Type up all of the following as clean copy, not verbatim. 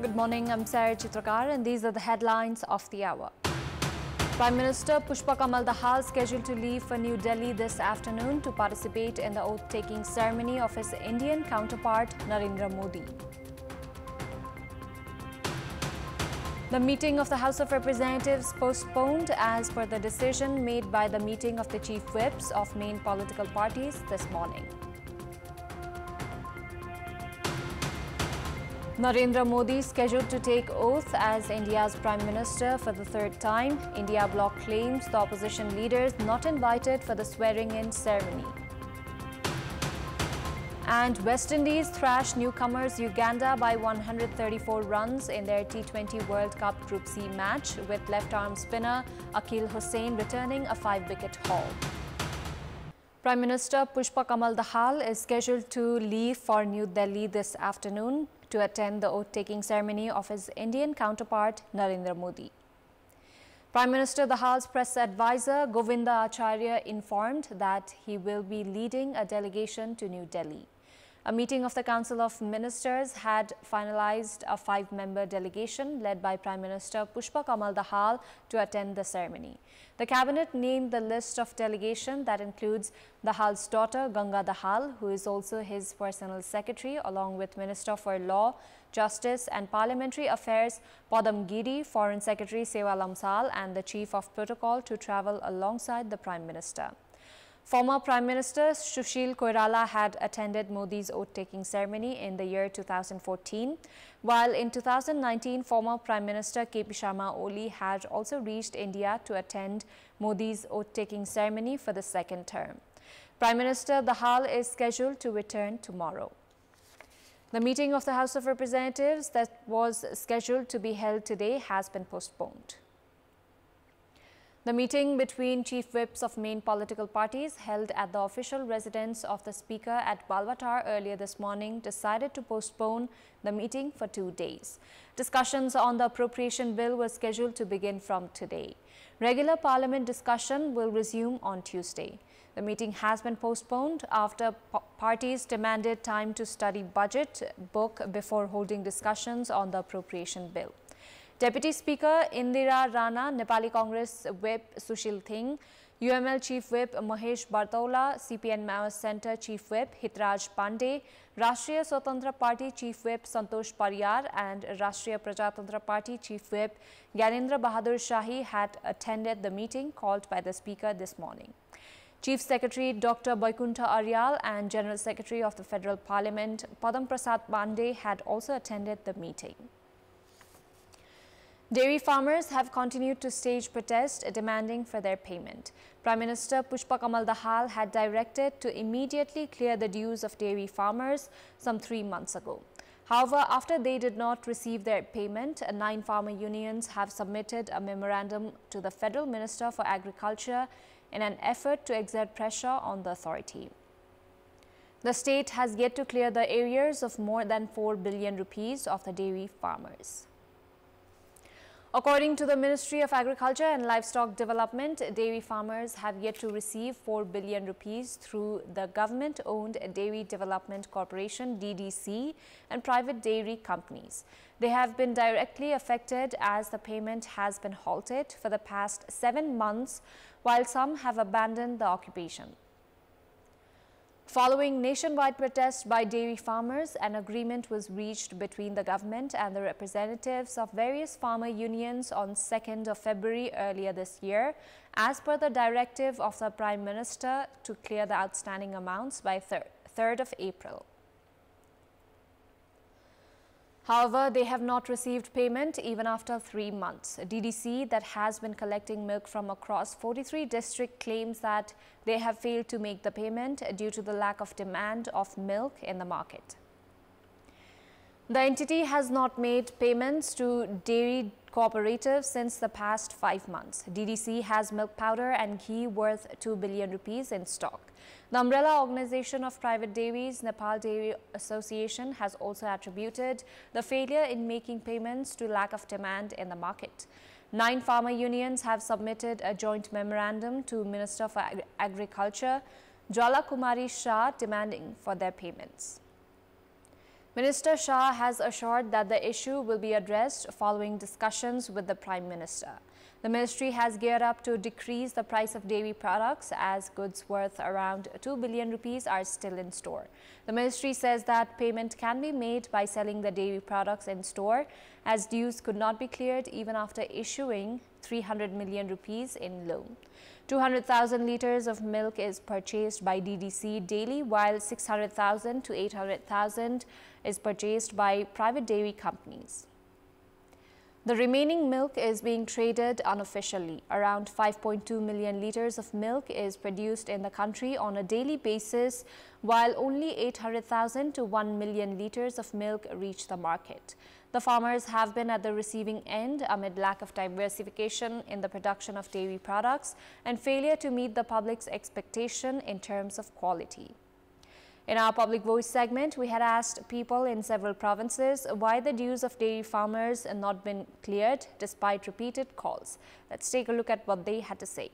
Good morning, I'm Chitrakar and these are the headlines of the hour. Prime Minister Pushpa Dahal scheduled to leave for New Delhi this afternoon to participate in the oath-taking ceremony of his Indian counterpart Narendra Modi. The meeting of the House of Representatives postponed as per the decision made by the meeting of the chief whips of main political parties this morning. Narendra Modi scheduled to take oath as India's Prime Minister for the third time. India bloc claims the opposition leaders not invited for the swearing-in ceremony. And West Indies thrashed newcomers Uganda by 134 runs in their T20 World Cup Group C match, with left-arm spinner Akil Hussain returning a 5-wicket haul. Prime Minister Pushpa Dahal is scheduled to leave for New Delhi this afternoon to attend the oath-taking ceremony of his Indian counterpart Narendra Modi. Prime Minister Dahal's press advisor Govinda Acharya informed that he will be leading a delegation to New Delhi. A meeting of the Council of Ministers had finalized a 5-member delegation led by Prime Minister Pushpa Dahal to attend the ceremony. The cabinet named the list of delegation that includes Dahal's daughter Ganga Dahal, who is also his personal secretary, along with Minister for Law, Justice and Parliamentary Affairs Padam Giri, Foreign Secretary Sewa Lamsal and the Chief of Protocol to travel alongside the Prime Minister. Former Prime Minister Sushil Koirala had attended Modi's oath-taking ceremony in the year 2014, while in 2019, former Prime Minister KP Sharma Oli had also reached India to attend Modi's oath-taking ceremony for the second term. Prime Minister Dahal is scheduled to return tomorrow. The meeting of the House of Representatives that was scheduled to be held today has been postponed. The meeting between chief whips of main political parties held at the official residence of the Speaker at Balwatar earlier this morning decided to postpone the meeting for 2 days. Discussions on the appropriation bill were scheduled to begin from today. Regular Parliament discussion will resume on Tuesday. The meeting has been postponed after parties demanded time to study budget book before holding discussions on the appropriation bill. Deputy Speaker Indira Rana, Nepali Congress Whip Sushil Thing, UML Chief Whip Mahesh Bartola, CPN Maoist Center Chief Whip Hitraj Pandey, Rashtriya Swatantra Party Chief Whip Santosh Pariyar and Rashtriya Prajatantra Party Chief Whip Gyanendra Bahadur Shahi had attended the meeting called by the Speaker this morning. Chief Secretary Dr. Baikuntha Aryal and General Secretary of the Federal Parliament Padam Prasad Pandey had also attended the meeting. Dairy farmers have continued to stage protest demanding for their payment. Prime Minister Pushpa Dahal had directed to immediately clear the dues of dairy farmers some 3 months ago. However, after they did not receive their payment, 9 farmer unions have submitted a memorandum to the Federal Minister for Agriculture in an effort to exert pressure on the authority. The state has yet to clear the arrears of more than 4 billion rupees of the dairy farmers. According to the Ministry of Agriculture and Livestock Development, dairy farmers have yet to receive 4 billion rupees through the government-owned Dairy Development Corporation (DDC) and private dairy companies. They have been directly affected as the payment has been halted for the past 7 months, while some have abandoned the occupation. Following nationwide protests by dairy farmers, an agreement was reached between the government and the representatives of various farmer unions on 2nd of February earlier this year, as per the directive of the Prime Minister to clear the outstanding amounts by 3rd of April. However, they have not received payment even after 3 months. DDC, that has been collecting milk from across 43 districts, claims that they have failed to make the payment due to the lack of demand of milk in the market. The entity has not made payments to dairy cooperatives since the past 5 months. DDC has milk powder and ghee worth 2 billion rupees in stock. The umbrella organization of private dairies, Nepal Dairy Association, has also attributed the failure in making payments to lack of demand in the market. 9 farmer unions have submitted a joint memorandum to Minister for Agriculture, Jwala Kumari Shah, demanding for their payments. Minister Shah has assured that the issue will be addressed following discussions with the Prime Minister. The ministry has geared up to decrease the price of dairy products as goods worth around 2 billion rupees are still in store. The ministry says that payment can be made by selling the dairy products in store, as dues could not be cleared even after issuing 300 million rupees in loan. 200,000 litres of milk is purchased by DDC daily, while 600,000 to 800,000 is purchased by private dairy companies. The remaining milk is being traded unofficially. Around 5.2 million litres of milk is produced in the country on a daily basis, while only 800,000 to 1 million litres of milk reach the market. The farmers have been at the receiving end amid lack of diversification in the production of dairy products and failure to meet the public's expectation in terms of quality. In our Public Voice segment, we had asked people in several provinces why the dues of dairy farmers had not been cleared despite repeated calls. Let's take a look at what they had to say.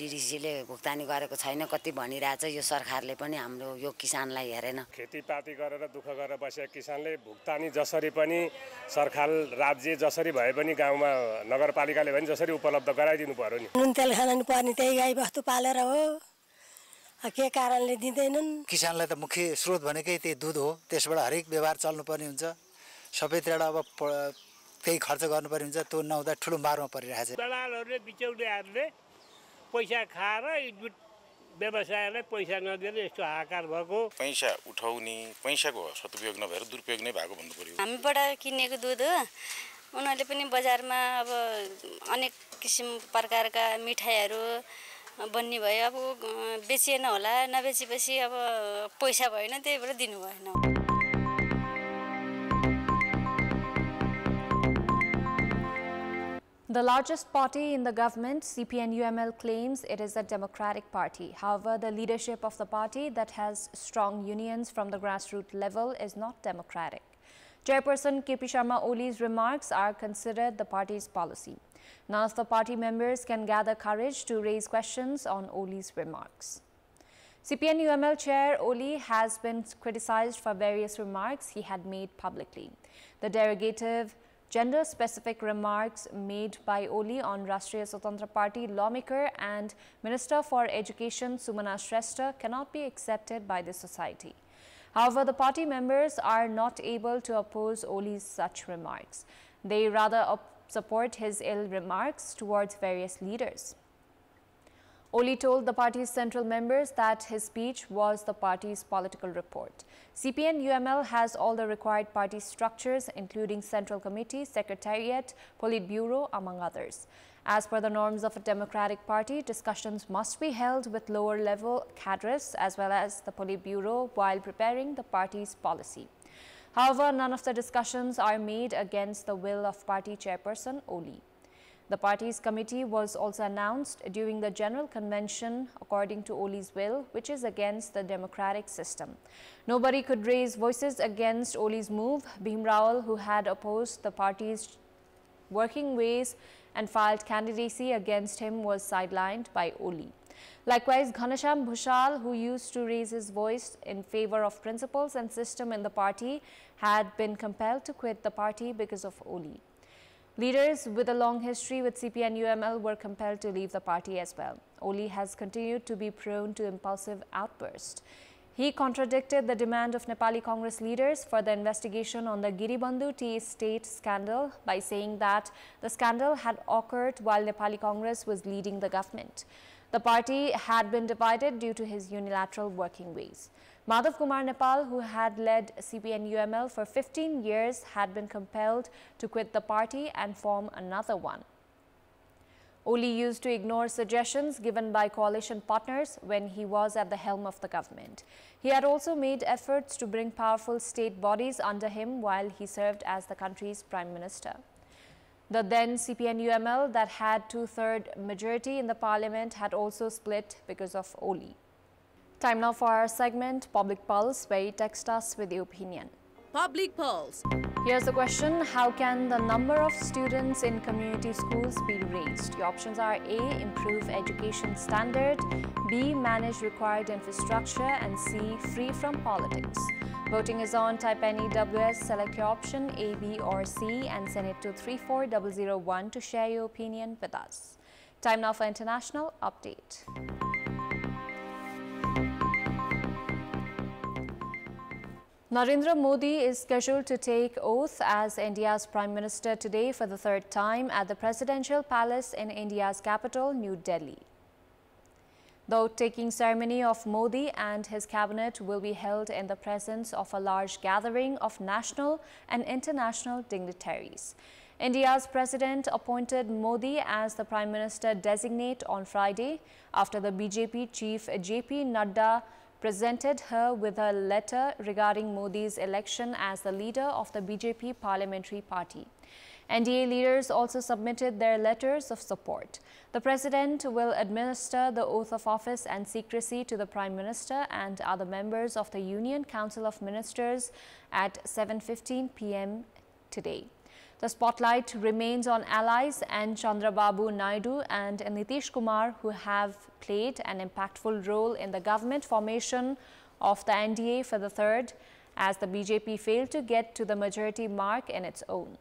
डीडीसीले भुक्तानी गरेको छैन कति भनिरहेछ यो सरकारले पनि हाम्रो यो किसानलाई हेरेन खेतीपाती गरेर दुःख गरेर बसेका किसानले भुक्तानी जसरी पनि सरकार राज्य जसरी भए पनि गाउँमा नगरपालिकाले पनि जसरी उपलब्ध गराइदिनु पर्यो नि नुन तेल खान पर्ने त्यही गाई बस्तु पालेर हो के कारणले दिदैनन् किसानलाई त मुख्य स्रोत भनेकै त्यही दुध हो त्यसबाट हरेक व्यवहार चल्नु पर्ने हुन्छ सबैतिर अब त्यही खर्च गर्नुपर्ने हुन्छ त्यो नहुँदा ठुलो मारमा परिरहेछ दलालहरुले बिचौलियाहरुले पैसा खाएर व्यवसायलाई पैसा नदिएर यस्तो हाकार भएको पैसा उठाउने पैसाको सदुपयोग नभएर दुरुपयोग नै भएको भन्नु पर्यो हामीबाट किनेको दुध हो उनीहरुले पनि बजारमा अब अनेक किसिम प्रकारका मिठाईहरु बन्ने भयो अब बेचिएन होला नबेचेपछि अब पैसा भएन त्यही भएर दिनु भएन The largest party in the government, CPN-UML, claims it is a democratic party. However, the leadership of the party that has strong unions from the grassroots level is not democratic. Chairperson KP Sharma Oli's remarks are considered the party's policy. None of the party members can gather courage to raise questions on Oli's remarks. CPN-UML Chair Oli has been criticized for various remarks he had made publicly. The derogative gender-specific remarks made by Oli on Rashtriya Swatantra Party lawmaker and Minister for Education Sumana Shrestha cannot be accepted by the society. However, the party members are not able to oppose Oli's such remarks. They rather support his ill remarks towards various leaders. Oli told the party's central members that his speech was the party's political report. CPN-UML has all the required party structures, including Central Committee, Secretariat, Politburo, among others. As per the norms of a democratic party, discussions must be held with lower-level cadres as well as the Politburo while preparing the party's policy. However, none of the discussions are made against the will of party chairperson Oli. The party's committee was also announced during the general convention according to Oli's will, which is against the democratic system. Nobody could raise voices against Oli's move. Bhim Rawal, who had opposed the party's working ways and filed candidacy against him, was sidelined by Oli. Likewise, Ghanasham Bhushal, who used to raise his voice in favor of principles and system in the party, had been compelled to quit the party because of Oli. Leaders with a long history with CPN-UML were compelled to leave the party as well. Oli has continued to be prone to impulsive outbursts. He contradicted the demand of Nepali Congress leaders for the investigation on the Giribandhu Tea Estate scandal by saying that the scandal had occurred while Nepali Congress was leading the government. The party had been divided due to his unilateral working ways. Madhav Kumar Nepal, who had led CPN-UML for 15 years, had been compelled to quit the party and form another one. Oli used to ignore suggestions given by coalition partners when he was at the helm of the government. He had also made efforts to bring powerful state bodies under him while he served as the country's Prime Minister. The then CPN-UML that had two-thirds majority in the parliament had also split because of Oli. Time now for our segment, Public Pulse, where you text us with your opinion. Public Pulse. Here's the question: how can the number of students in community schools be raised? The options are A. Improve education standard, B. Manage required infrastructure, and C. Free from politics. Voting is on. Type any WS, select your option A, B or C and send it to 34001 to share your opinion with us. Time now for international update. Narendra Modi is scheduled to take oath as India's Prime Minister today for the third time at the Presidential Palace in India's capital, New Delhi. The oath-taking ceremony of Modi and his cabinet will be held in the presence of a large gathering of national and international dignitaries. India's president appointed Modi as the Prime Minister designate on Friday after the BJP chief JP Nadda presented her with a letter regarding Modi's election as the leader of the BJP parliamentary party. NDA leaders also submitted their letters of support. The president will administer the oath of office and secrecy to the Prime Minister and other members of the Union Council of Ministers at 7:15 p.m. today. The spotlight remains on allies and Chandrababu Naidu and Nitish Kumar, who have played an impactful role in the government formation of the NDA for the third, as the BJP failed to get to the majority mark in its own.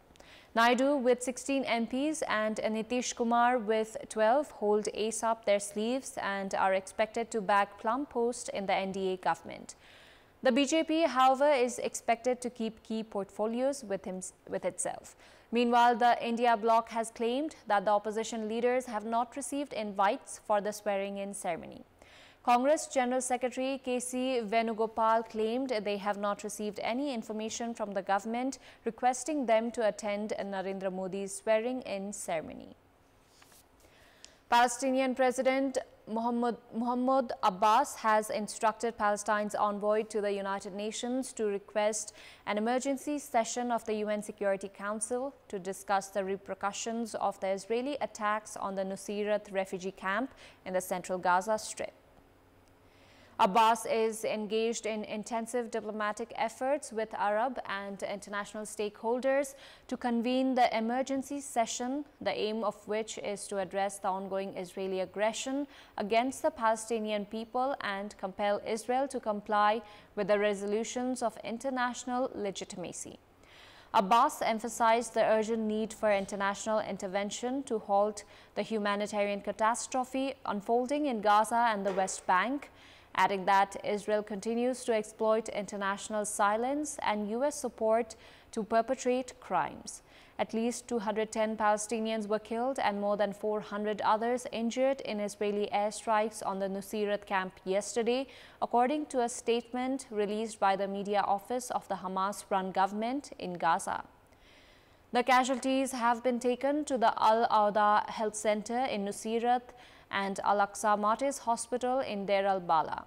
Naidu with 16 MPs and Nitish Kumar with 12 hold ace up their sleeves and are expected to back plum post in the NDA government. The BJP, however, is expected to keep key portfolios with itself. Meanwhile, the India bloc has claimed that the opposition leaders have not received invites for the swearing-in ceremony. Congress General Secretary K.C. Venugopal claimed they have not received any information from the government requesting them to attend Narendra Modi's swearing-in ceremony. Palestinian President Mahmoud Abbas has instructed Palestine's envoy to the United Nations to request an emergency session of the UN Security Council to discuss the repercussions of the Israeli attacks on the Nuseirat refugee camp in the central Gaza Strip. Abbas is engaged in intensive diplomatic efforts with Arab and international stakeholders to convene the emergency session, the aim of which is to address the ongoing Israeli aggression against the Palestinian people and compel Israel to comply with the resolutions of international legitimacy. Abbas emphasized the urgent need for international intervention to halt the humanitarian catastrophe unfolding in Gaza and the West Bank, adding that Israel continues to exploit international silence and U.S. support to perpetrate crimes. At least 210 Palestinians were killed and more than 400 others injured in Israeli airstrikes on the Nuseirat camp yesterday, according to a statement released by the media office of the Hamas-run government in Gaza. The casualties have been taken to the Al-Awda Health Center in Nuseirat and Al-Aqsa Martyrs Hospital in Deir al-Bala.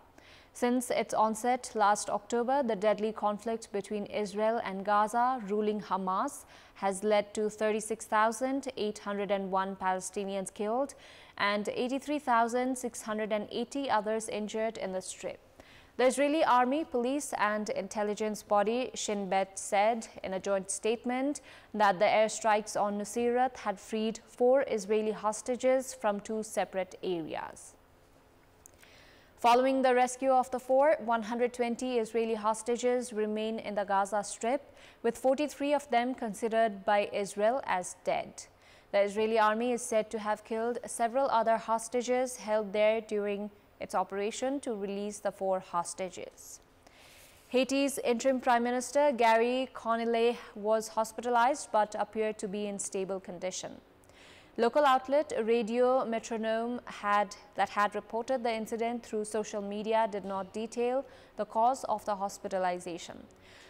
Since its onset last October, the deadly conflict between Israel and Gaza ruling Hamas has led to 36,801 Palestinians killed and 83,680 others injured in the Strip. The Israeli army, police and intelligence body Shin Bet said in a joint statement that the airstrikes on Nuseirat had freed 4 Israeli hostages from 2 separate areas. Following the rescue of the 4, 120 Israeli hostages remain in the Gaza Strip, with 43 of them considered by Israel as dead. The Israeli army is said to have killed several other hostages held there during its operation to release the 4 hostages. Haiti's interim Prime Minister Gary Conille was hospitalized but appeared to be in stable condition. Local outlet Radio Metronome that had reported the incident through social media did not detail the cause of the hospitalization.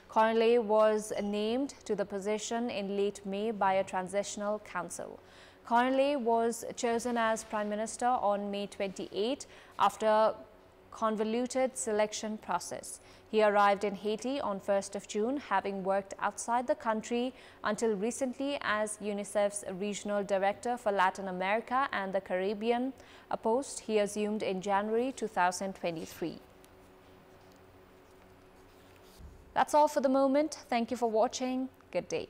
Conille was named to the position in late May by a transitional council. Conille was chosen as Prime Minister on May 28 after a convoluted selection process. He arrived in Haiti on 1st of June, having worked outside the country until recently as UNICEF's Regional Director for Latin America and the Caribbean, a post he assumed in January 2023. That's all for the moment. Thank you for watching. Good day.